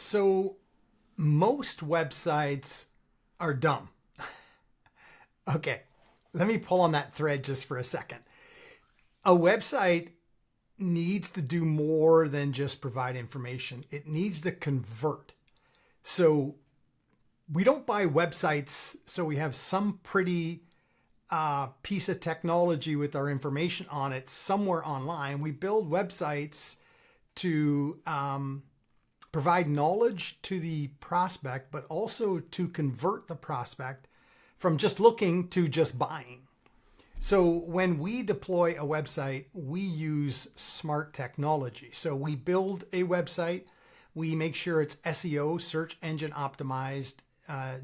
So most websites are dumb. Okay, let me pull on that thread just for a second. A website needs to do more than just provide information. It needs to convert. So we don't buy websites so we have some pretty piece of technology with our information on it somewhere online. We build websites to provide knowledge to the prospect, but also to convert the prospect from just looking to just buying. So when we deploy a website, we use smart technology. So we build a website, we make sure it's SEO, search engine optimized,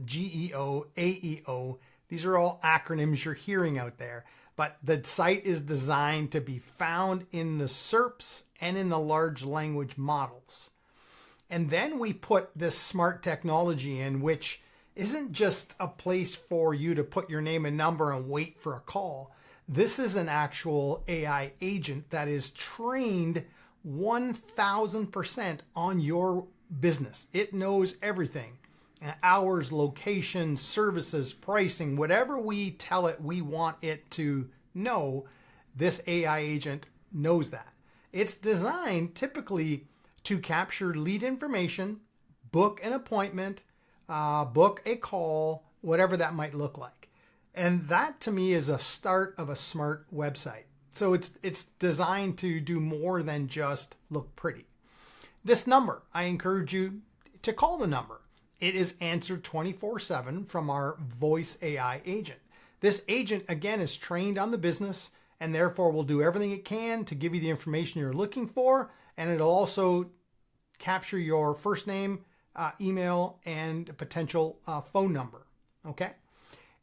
GEO, AEO. These are all acronyms you're hearing out there, but the site is designed to be found in the SERPs and in the large language models. And then we put this smart technology in, which isn't just a place for you to put your name and number and wait for a call. This is an actual AI agent that is trained 1000% on your business. It knows everything. Hours, location, services, pricing, whatever we tell it we want it to know, this AI agent knows that. It's designed typically to capture lead information, book an appointment, book a call, whatever that might look like. And that to me is a start of a smart website. So it's designed to do more than just look pretty. This number, I encourage you to call the number. It is answered 24/7 from our voice AI agent. This agent, again, is trained on the business and therefore will do everything it can to give you the information you're looking for. And it'll also capture your first name, email, and potential phone number. Okay.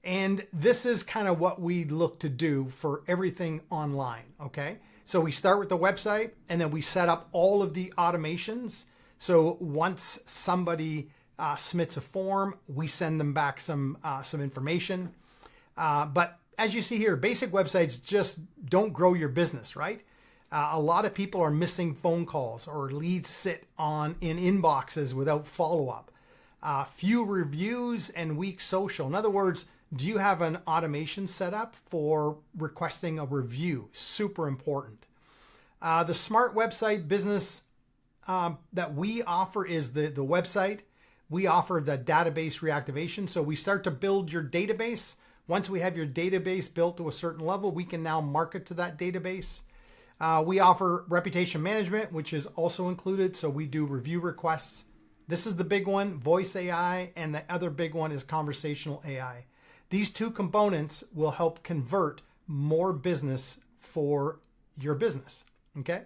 And this is kind of what we look to do for everything online. Okay. So we start with the website and then we set up all of the automations. So once somebody submits a form, we send them back some information. But as you see here, basic websites just don't grow your business, right? A lot of people are missing phone calls or leads sit in inboxes without follow-up. Few reviews and weak social. In other words, do you have an automation set up for requesting a review? Super important. The smart website business that we offer is the website. We offer the database reactivation. So we start to build your database. Once we have your database built to a certain level, we can now market to that database. We offer reputation management, which is also included. So we do review requests. This is the big one, voice AI, and the other big one is conversational AI. These two components will help convert more business for your business. Okay.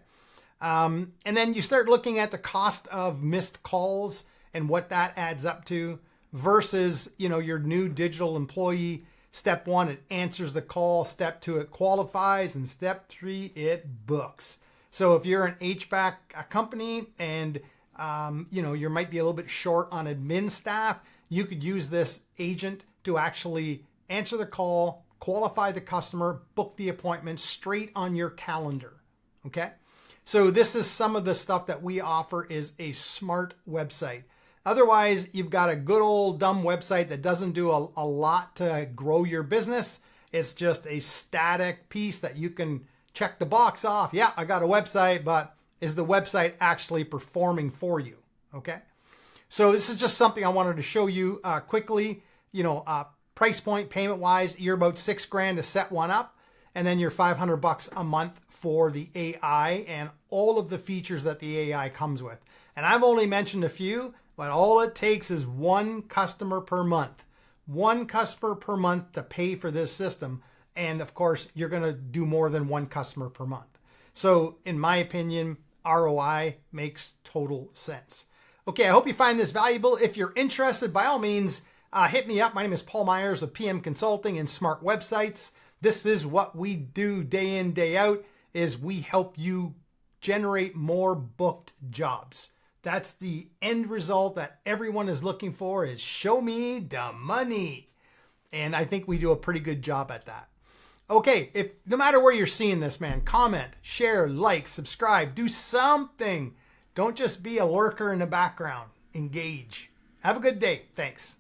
And then you start looking at the cost of missed calls and what that adds up to versus, your new digital employee. Step 1, it answers the call. Step 2, it qualifies. And step 3, it books. So if you're an HVAC company and, you might be a little bit short on admin staff, you could use this agent to actually answer the call, qualify the customer, book the appointment straight on your calendar. Okay. So this is some of the stuff that we offer is a smart website. Otherwise, you've got a good old dumb website that doesn't do a lot to grow your business. It's just a static piece that you can check the box off. Yeah, I got a website, but is the website actually performing for you? Okay. So this is just something I wanted to show you quickly. Price point payment wise, you're about $6,000 to set one up. And then you're $500 a month for the AI and all of the features that the AI comes with. And I've only mentioned a few, but all it takes is one customer per month. One customer per month to pay for this system. And of course, you're going to do more than one customer per month. So in my opinion, ROI makes total sense. Okay, I hope you find this valuable. If you're interested, by all means, hit me up. My name is Paul Myers with PM Consulting and Smart Websites. This is what we do day in, day out, is we help you generate more booked jobs. That's the end result that everyone is looking for, is show me the money. And I think we do a pretty good job at that. Okay, no matter where you're seeing this, man, comment, share, like, subscribe, do something. Don't just be a lurker in the background. engage. Have a good day. Thanks.